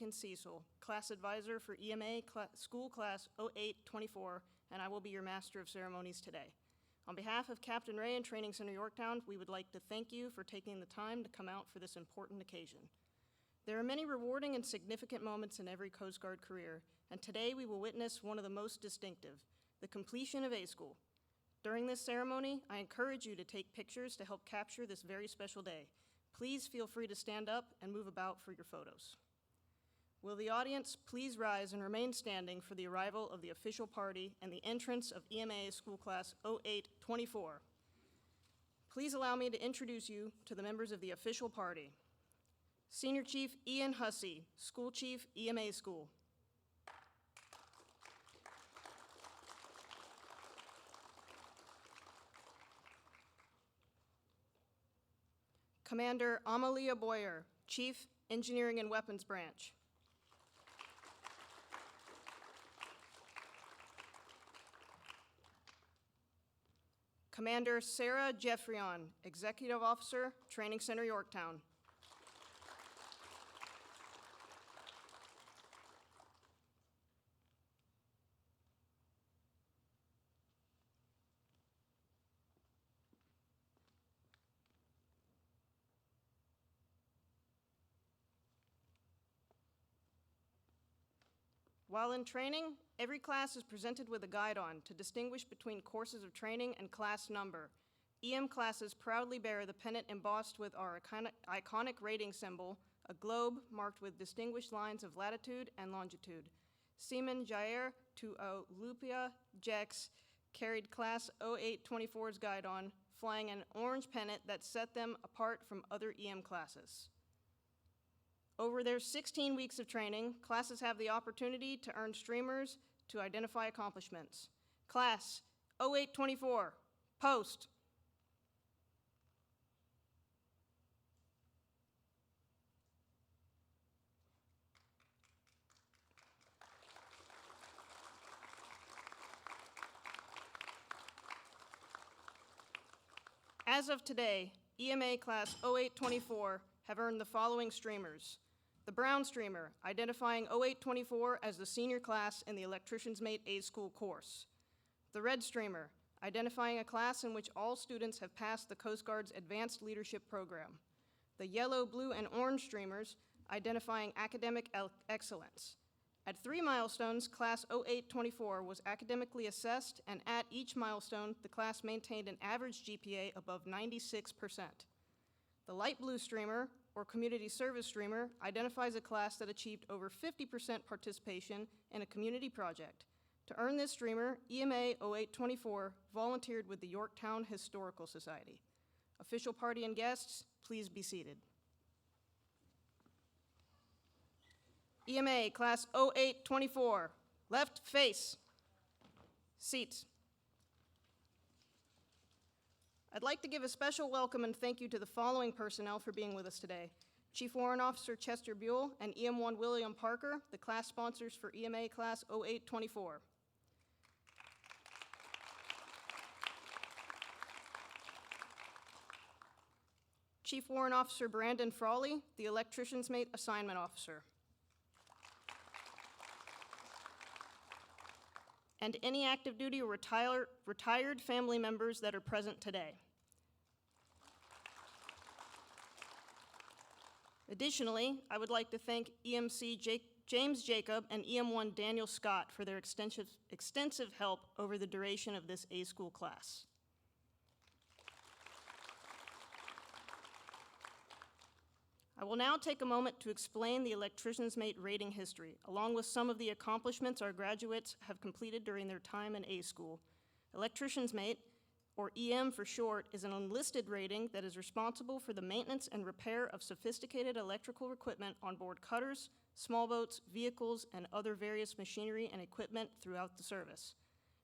Jenkins Cecil, Class Advisor for EMA School Class 0824, and I will be your Master of Ceremonies today. On behalf of Captain Ray and Training Center Yorktown, we would like to thank you for taking the time to come out for this important occasion. There are many rewarding and significant moments in every Coast Guard career, and today we will witness one of the most distinctive, the completion of A School. During this ceremony, I encourage you to take pictures to help capture this very special day. Please feel free to stand up and move about for your photos. Will the audience please rise and remain standing for the arrival of the official party and the entrance of EMA School Class 0824. Please allow me to introduce you to the members of the official party. Senior Chief Ian Hussey, School Chief, EMA School. Commander Amalia Boyer, Chief, Engineering and Weapons Branch. Commander Sarah Jeffrion, Executive Officer, Training Center Yorktown. While in training, every class is presented with a guide-on to distinguish between courses of training and class number. EM classes proudly bear the pennant embossed with our iconic rating symbol, a globe marked with distinguished lines of latitude and longitude. Seaman Jair Tuolupia Jex carried Class 0824's guide-on, flying an orange pennant that set them apart from other EM classes. Over their 16 weeks of training, classes have the opportunity to earn streamers to identify accomplishments. Class 0824, post. As of today, EMA Class 0824 have earned the following streamers. The brown streamer, identifying 0824 as the senior class in the Electrician's Mate A School course. The red streamer, identifying a class in which all students have passed the Coast Guard's Advanced Leadership Program. The yellow, blue, and orange streamers, identifying academic excellence. At 3 milestones, Class 0824 was academically assessed, and at each milestone, the class maintained an average GPA above 96%. The light blue streamer, or community service streamer, identifies a class that achieved over 50% participation in a community project. To earn this streamer, EMA 0824 volunteered with the Yorktown Historical Society. Official party and guests, please be seated. EMA Class 0824, left face, seats. I'd like to give a special welcome and thank you to the following personnel for being with us today. Chief Warrant Officer Chester Buell and EM1 William Parker, the class sponsors for EMA Class 0824. Chief Warrant Officer Brandon Frawley, the Electrician's Mate Assignment Officer. And any active duty or retired family members that are present today. Additionally, I would like to thank EMC James Jacob and EM1 Daniel Scott for their extensive help over the duration of this A School class. I will now take a moment to explain the Electrician's Mate rating history, along with some of the accomplishments our graduates have completed during their time in A School. Electrician's Mate, or EM for short, is an enlisted rating that is responsible for the maintenance and repair of sophisticated electrical equipment on board cutters, small boats, vehicles, and other various machinery and equipment throughout the service.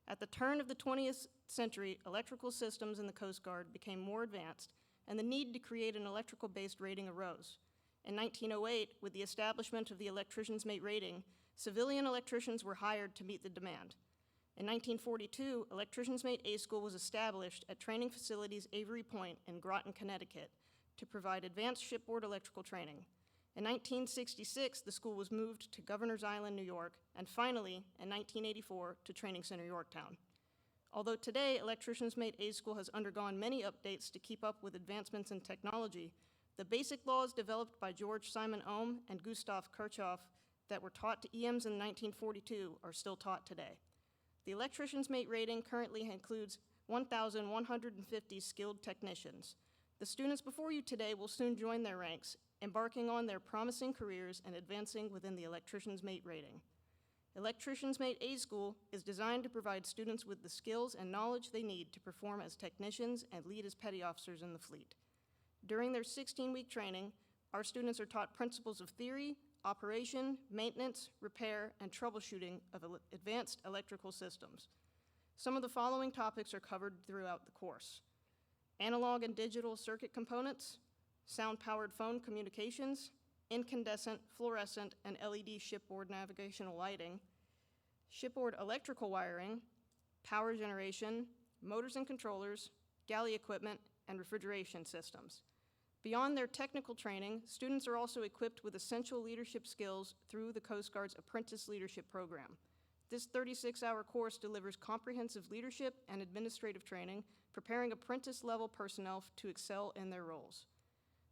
At the turn of the 20th century, electrical systems in the Coast Guard became more advanced, and the need to create an electrical-based rating arose. In 1908, with the establishment of the Electrician's Mate rating, civilian electricians were hired to meet the demand. In 1942, Electrician's Mate A School was established at training facilities Avery Point in Groton, Connecticut, to provide advanced shipboard electrical training. In 1966, the school was moved to Governor's Island, New York, and finally, in 1984, to Training Center, Yorktown. Although today, Electricians Mate A School has undergone many updates to keep up with advancements in technology, the basic laws developed by George Simon Ohm and Gustav Kirchhoff that were taught to EMs in 1942 are still taught today. The Electricians Mate rating currently includes 1,150 skilled technicians. The students before you today will soon join their ranks, embarking on their promising careers and advancing within the Electricians Mate rating. Electricians Mate A School is designed to provide students with the skills and knowledge they need to perform as technicians and lead as petty officers in the fleet. During their 16-week training, our students are taught principles of theory, operation, maintenance, repair, and troubleshooting of advanced electrical systems. Some of the following topics are covered throughout the course: analog and digital circuit components, sound-powered phone communications, incandescent, fluorescent, and LED shipboard navigational lighting, shipboard electrical wiring, power generation, motors and controllers, galley equipment, and refrigeration systems. Beyond their technical training, students are also equipped with essential leadership skills through the Coast Guard's Apprentice Leadership Program. This 36-hour course delivers comprehensive leadership and administrative training, preparing apprentice-level personnel to excel in their roles.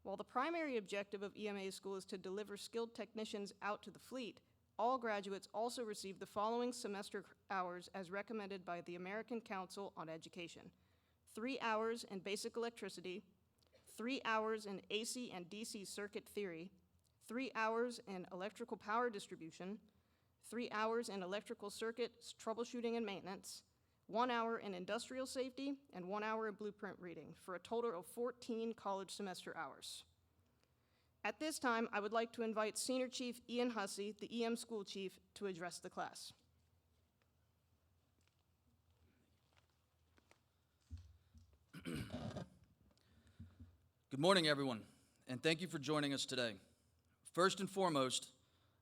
While the primary objective of EMA School is to deliver skilled technicians out to the fleet, all graduates also receive the following semester hours as recommended by the American Council on Education: 3 hours in basic electricity, 3 hours in AC and DC circuit theory, 3 hours in electrical power distribution, 3 hours in electrical circuits troubleshooting and maintenance, 1 hour in industrial safety, and 1 hour in blueprint reading, for a total of 14 college semester hours. At this time, I would like to invite Senior Chief Ian Hussey, the EM School Chief, to address the class. Good morning, everyone, and thank you for joining us today. First and foremost,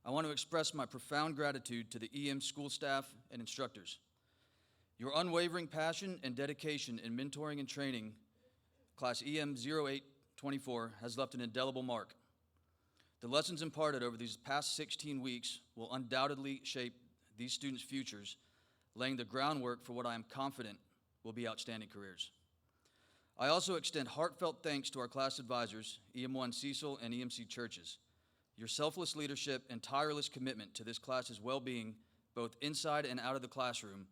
I want to express my profound gratitude to the EM school staff and instructors. Your unwavering passion and dedication in mentoring and training Class EM 0824 has left an indelible mark. The lessons imparted over these past 16 weeks will undoubtedly shape these students' futures, laying the groundwork for what I am confident will be outstanding careers. I also extend heartfelt thanks to our class advisors, EM1 Cecil and EMC Churches. Your selfless leadership and tireless commitment to this class's well-being, both inside and out of the classroom,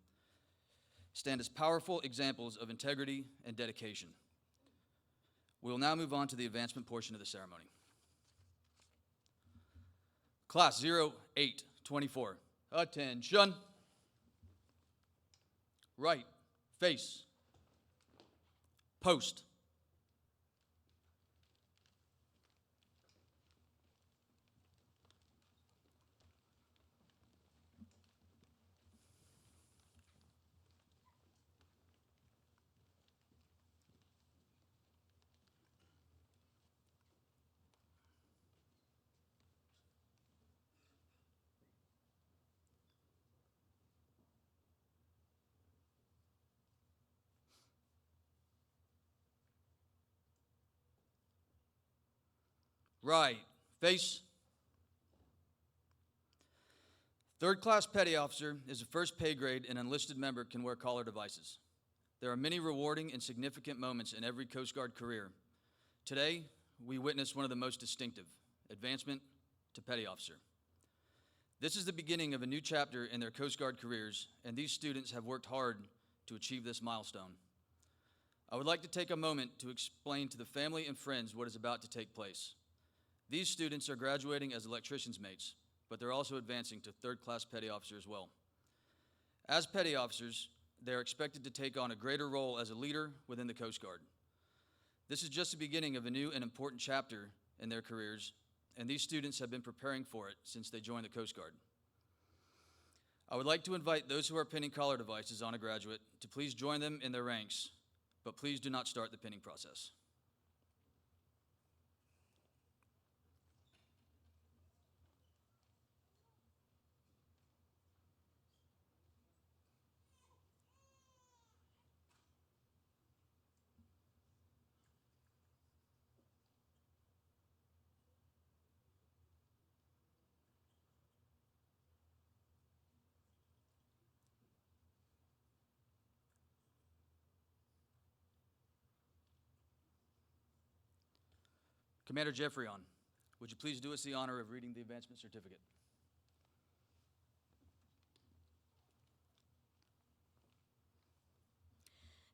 stand as powerful examples of integrity and dedication. We will now move on to the advancement portion of the ceremony. Class 0824, attention. Right, face, post. Right, face. Third class petty officer is the first pay grade an enlisted member can wear collar devices. There are many rewarding and significant moments in every Coast Guard career. Today, we witness one of the most distinctive, advancement to petty officer. This is the beginning of a new chapter in their Coast Guard careers, and these students have worked hard to achieve this milestone. I would like to take a moment to explain to the family and friends what is about to take place. These students are graduating as electricians mates, but they're also advancing to third class petty officer as well. As petty officers, they are expected to take on a greater role as a leader within the Coast Guard. This is just the beginning of a new and important chapter in their careers, and these students have been preparing for it since they joined the Coast Guard. I would like to invite those who are pinning collar devices on a graduate to please join them in their ranks, but please do not start the pinning process. Commander Jeffreyon, would you please do us the honor of reading the advancement certificate?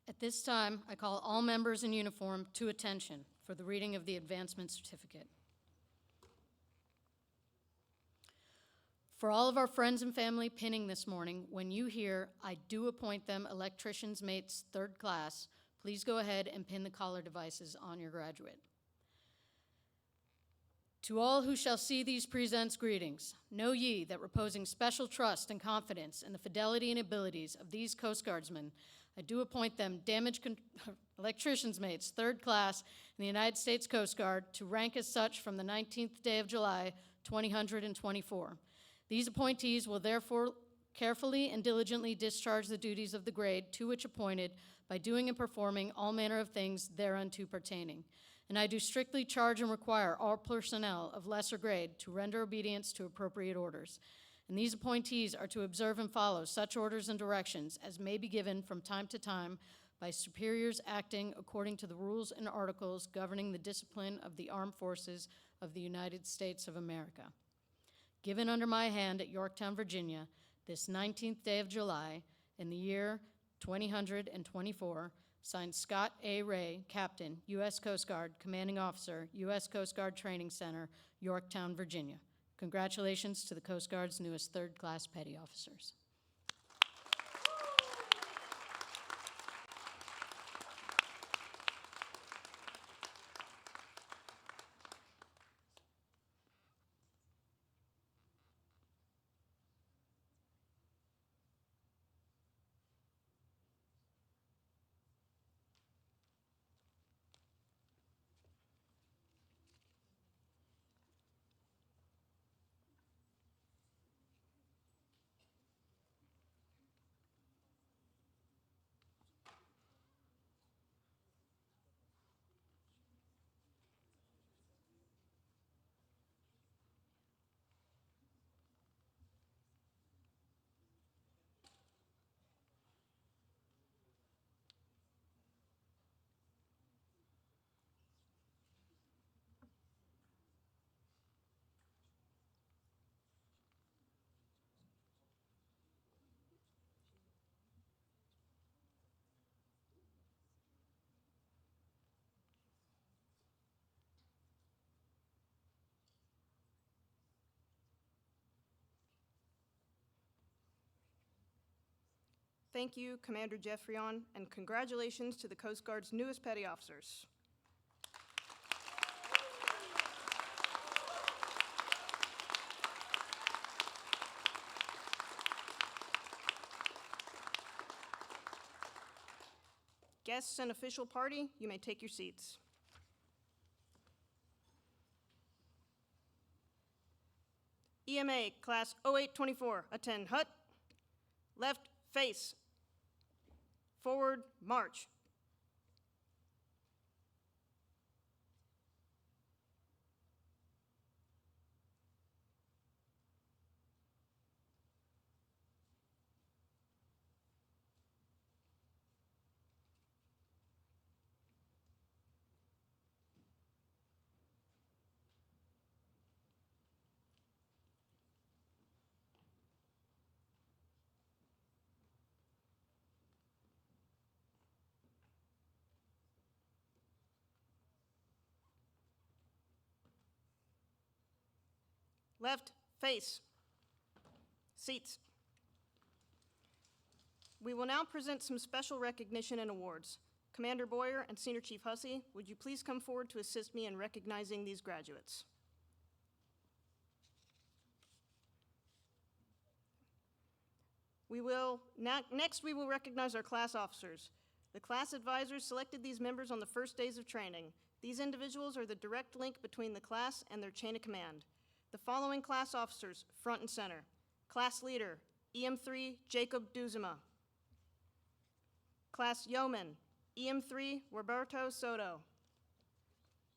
At this time, I call all members in uniform to attention for the reading of the advancement certificate. For all of our friends and family pinning this morning, when you hear, "I do appoint them electrician's mates 3rd class," please go ahead and pin the collar devices on your graduate. To all who shall see these presents greetings, know ye that reposing special trust and confidence in the fidelity and abilities of these Coast Guardsmen, I do appoint them electrician's mates 3rd class in the United States Coast Guard to rank as such from the 19th day of July, 2024. These appointees will therefore carefully and diligently discharge the duties of the grade to which appointed by doing and performing all manner of things thereunto pertaining. And I do strictly charge and require all personnel of lesser grade to render obedience to appropriate orders. And these appointees are to observe and follow such orders and directions as may be given from time to time by superiors acting according to the rules and articles governing the discipline of the armed forces of the United States of America. Given under my hand at Yorktown, Virginia, this 19th day of July, in the year 2024, signed Scott A. Ray, Captain, U.S. Coast Guard, Commanding Officer, U.S. Coast Guard Training Center, Yorktown, Virginia. Congratulations to the Coast Guard's newest 3rd class petty officers. Thank you, Commander Jeffreyon, and congratulations to the Coast Guard's newest petty officers. Guests and official party, you may take your seats. EMA Class 0824, attend hut. Left face. Forward march. Left face. Seats. We will now present some special recognition and awards. Commander Boyer and Senior Chief Hussey, would you please come forward to assist me in recognizing these graduates? Next we will recognize our class officers. The class advisors selected these members on the first days of training. These individuals are the direct link between the class and their chain of command. The following class officers, front and center. Class leader, EM3 Jacob Duzuma. Class yeoman, EM3 Roberto Soto.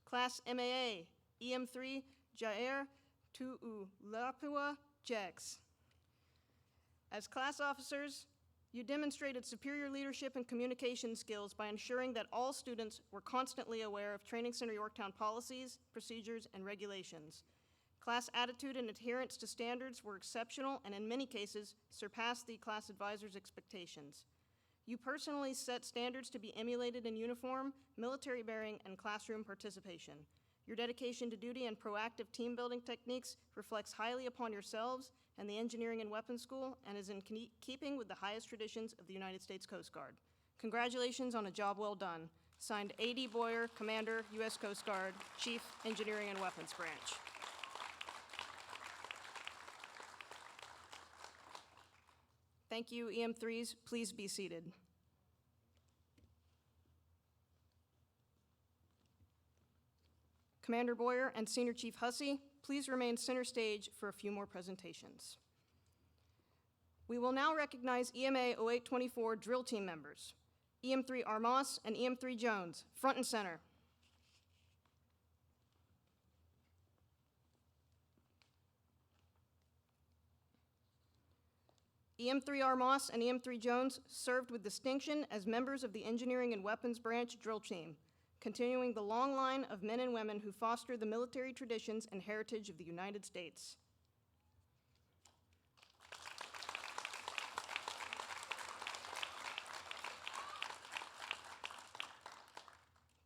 Class MAA, EM3 Jair Tuulapua Jex. As class officers, You demonstrated superior leadership and communication skills by ensuring that all students were constantly aware of Training Center Yorktown policies, procedures, and regulations. Class attitude and adherence to standards were exceptional and in many cases surpassed the class advisor's expectations. You personally set standards to be emulated in uniform, military bearing, and classroom participation. Your dedication to duty and proactive team building techniques reflects highly upon yourselves and the Engineering and Weapons School and is in keeping with the highest traditions of the United States Coast Guard. Congratulations on a job well done. Signed, A.D. Boyer, Commander, U.S. Coast Guard, Chief, Engineering and Weapons Branch. Thank you, EM3s. Please be seated. Commander Boyer and Senior Chief Hussey, please remain center stage for a few more presentations. We will now recognize EMA 0824 drill team members. EM3 Armas and EM3 Jones, front and center. EM3 Armas and EM3 Jones served with distinction as members of the Engineering and Weapons Branch drill team, continuing the long line of men and women who foster the military traditions and heritage of the United States.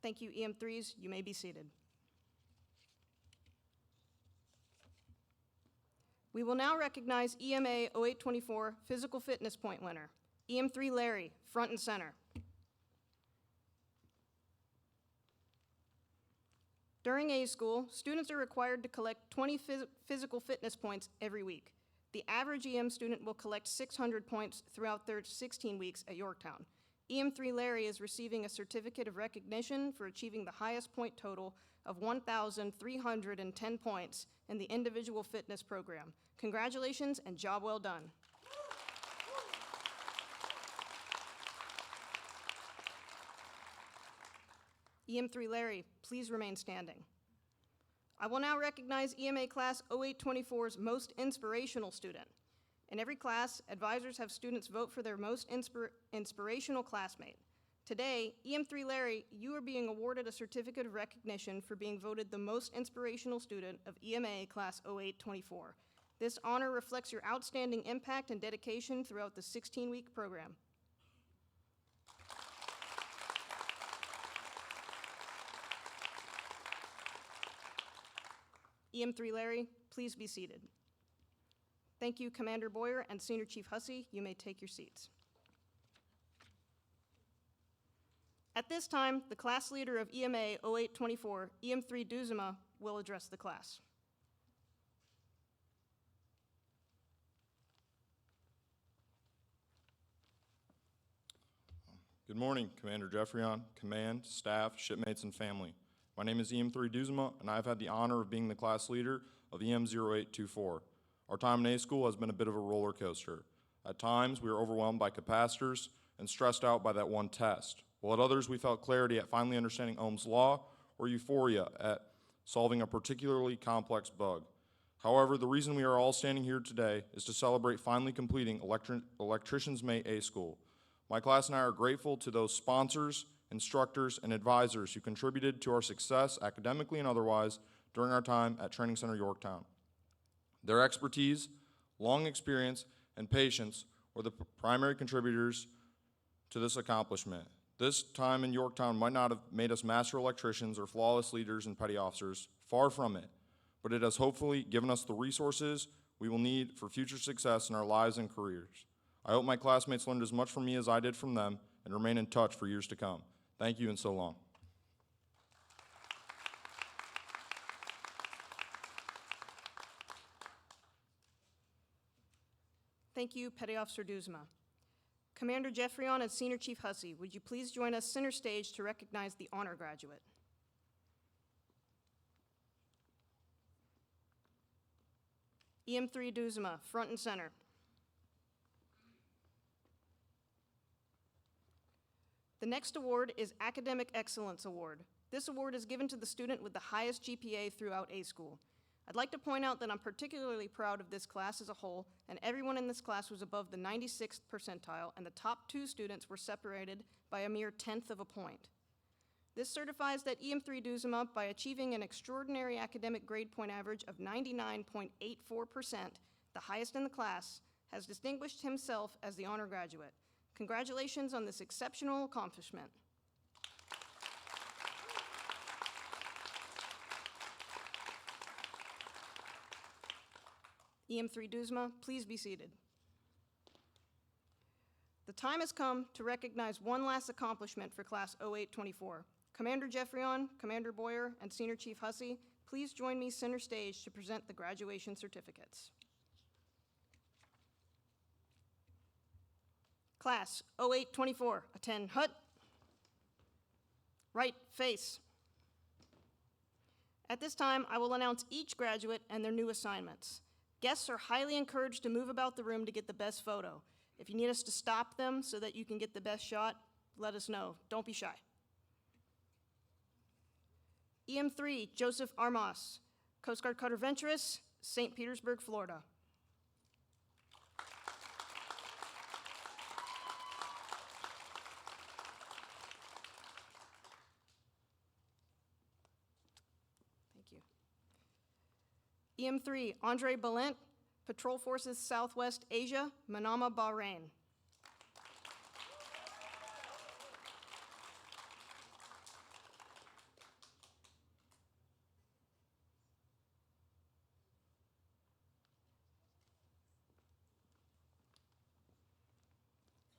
Thank you, EM3s. You may be seated. We will now recognize EMA 0824 Physical Fitness Point winner, EM3 Larry, front and center. During A School, students are required to collect 20 physical fitness points every week. The average EM student will collect 600 points throughout their 16 weeks at Yorktown. EM3 Larry is receiving a certificate of recognition for achieving the highest point total of 1,310 points in the individual fitness program. Congratulations and job well done. EM3 Larry, please remain standing. I will now recognize EMA Class 0824's most inspirational student. In every class, advisors have students vote for their most inspirational classmate. Today, EM3 Larry, you are being awarded a certificate of recognition for being voted the most inspirational student of EMA Class 0824. This honor reflects your outstanding impact and dedication throughout the 16-week program. EM3 Larry, please be seated. Thank you, Commander Boyer and Senior Chief Hussey. You may take your seats. At this time, the class leader of EMA 0824, EM3 Duzema, will address the class. Good morning, Commander Jeffrion, command, staff, shipmates, and family. My name is EM3 Duzema, and I've had the honor of being the class leader of EM 0824. Our time in A School has been a bit of a roller coaster. At times, we were overwhelmed by capacitors and stressed out by that one test, while at others we felt clarity at finally understanding Ohm's law or euphoria at solving a particularly complex bug. However, the reason we are all standing here today is to celebrate finally completing Electricians May A School. My class and I are grateful to those sponsors, instructors, and advisors who contributed to our success academically and otherwise during our time at Training Center Yorktown. Their expertise, long experience, and patience were the primary contributors to this accomplishment. This time in Yorktown might not have made us master electricians or flawless leaders and petty officers, far from it, but it has hopefully given us the resources we will need for future success in our lives and careers. I hope my classmates learned as much from me as I did from them and remain in touch for years to come. Thank you and so long. Thank you, Petty Officer Duzema. Commander Jeffrion and Senior Chief Hussey, would you please join us center stage to recognize the honor graduate? EM3 Duzema, front and center. The next award is Academic Excellence Award. This award is given to the student with the highest GPA throughout A School. I'd like to point out that I'm particularly proud of this class as a whole, and everyone in this class was above the 96th percentile, and the top 2 students were separated by a mere 1/10 of a point. This certifies that EM3 Duzuma, by achieving an extraordinary academic grade point average of 99.84%, the highest in the class, has distinguished himself as the honor graduate. Congratulations on this exceptional accomplishment. EM3 Duzma, please be seated. The time has come to recognize one last accomplishment for Class 0824. Commander Jeffrion, Commander Boyer, and Senior Chief Hussey, please join me center stage to present the graduation certificates. Class 0824, attend hut. Right face. At this time, I will announce each graduate and their new assignments. Guests are highly encouraged to move about the room to get the best photo. If you need us to stop them so that you can get the best shot, let us know. Don't be shy. EM3, Joseph Armas, Coast Guard Cutter Venturous, St. Petersburg, Florida. Thank you. EM3, Andre Balint, Patrol Forces Southwest Asia, Manama, Bahrain.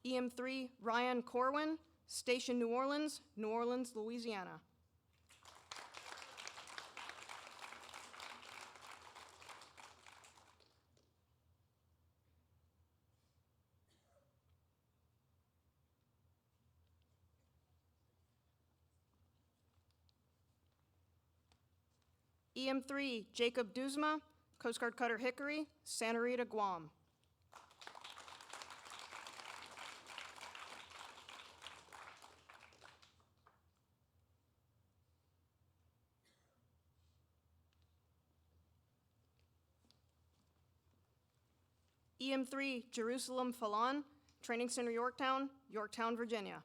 EM3, Ryan Corwin, Station New Orleans, Louisiana. EM3, Jacob Duzma, Coast Guard Cutter Hickory, Santa Rita, Guam. EM3, Jerusalem Falan, Training Center Yorktown, Yorktown, Virginia.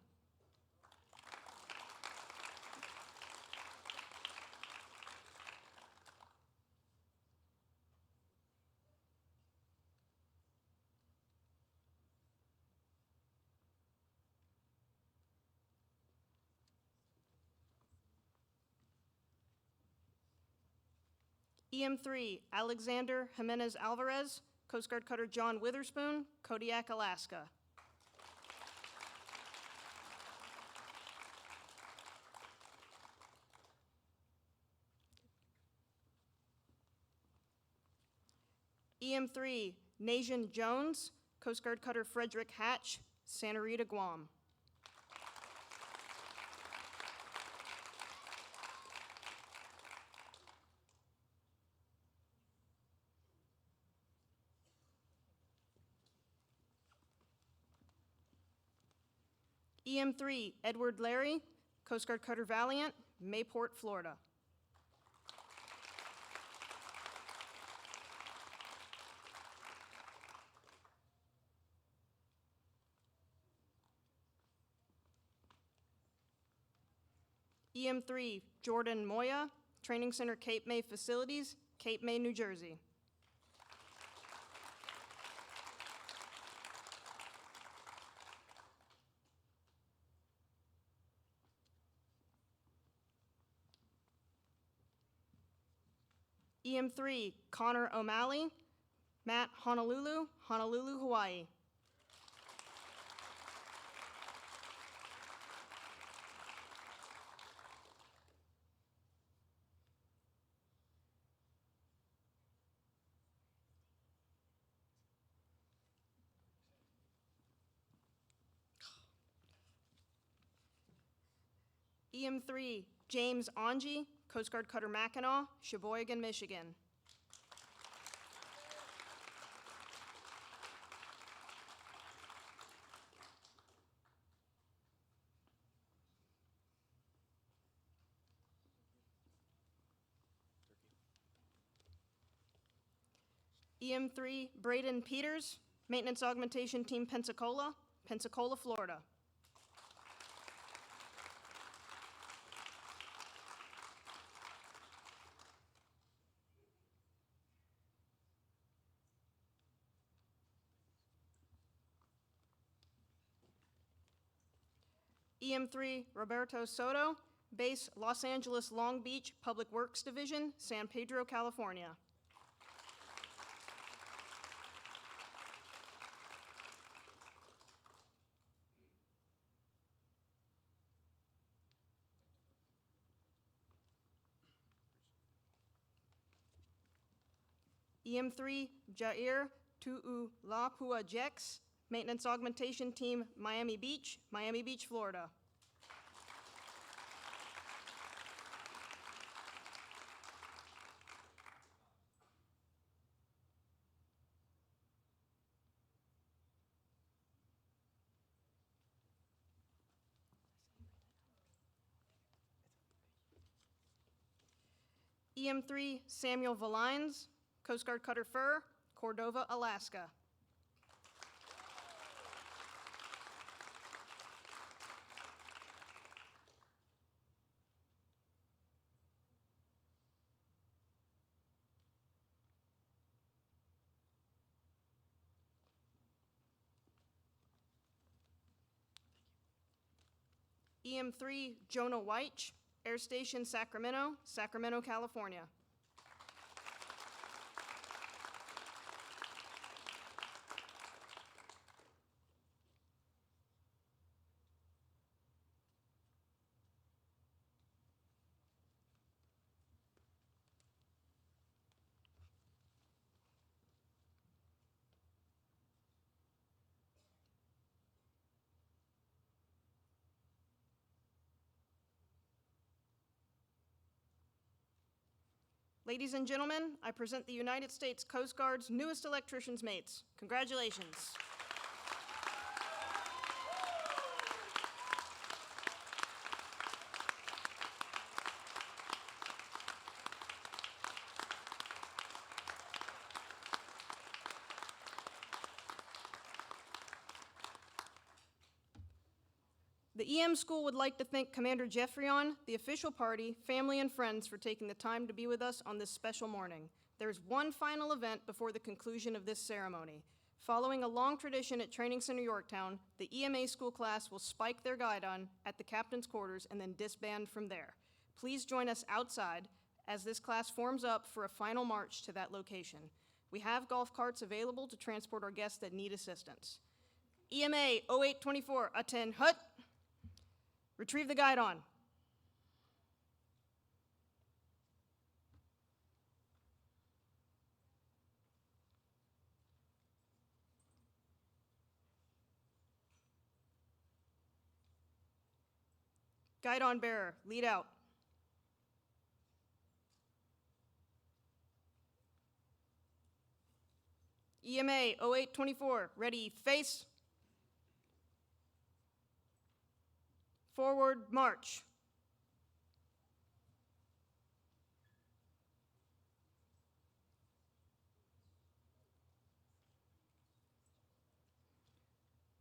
EM3, Alexander Jimenez Alvarez, Coast Guard Cutter John Witherspoon, Kodiak, Alaska. EM3, Najan Jones, Coast Guard Cutter Frederick Hatch, Santa Rita, Guam. EM3, Edward Larry, Coast Guard Cutter Valiant, Mayport, Florida. EM3, Jordan Moya, Training Center Cape May Facilities, Cape May, New Jersey. EM3, Connor O'Malley, Matt Honolulu, Honolulu, Hawaii. EM3, James Onji, Coast Guard Cutter Mackinac, Sheboygan, Michigan. EM3 Braden Peters, Maintenance Augmentation Team Pensacola, Pensacola, Florida. EM3 Roberto Soto, Base Los Angeles Long Beach Public Works Division, San Pedro, California. EM3 Jair Tu'ulapua Jex, Maintenance Augmentation Team Miami Beach, Florida. EM3 Samuel Valines, Coast Guard Cutter Fur, Cordova, Alaska. EM3 Jonah Weich, Air Station Sacramento, Sacramento, California. Ladies and gentlemen, I present the United States Coast Guard's newest electrician's mates. Congratulations. The EM School would like to thank Commander Jeffrion, the official party, family, and friends for taking the time to be with us on this special morning. There's one final event before the conclusion of this ceremony. Following a long tradition at Training Center Yorktown, the EMA school class will spike their guidon at the captain's quarters and then disband from there. Please join us outside as this class forms up for a final march to that location. We have golf carts available to transport our guests that need assistance. EMA 0824, attend hut. Retrieve the guidon. Guidon bearer, lead out. EMA 0824, ready, face. Forward, march.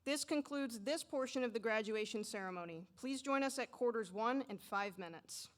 This concludes this portion of the graduation ceremony. Please join us at quarters 1 in 5 minutes.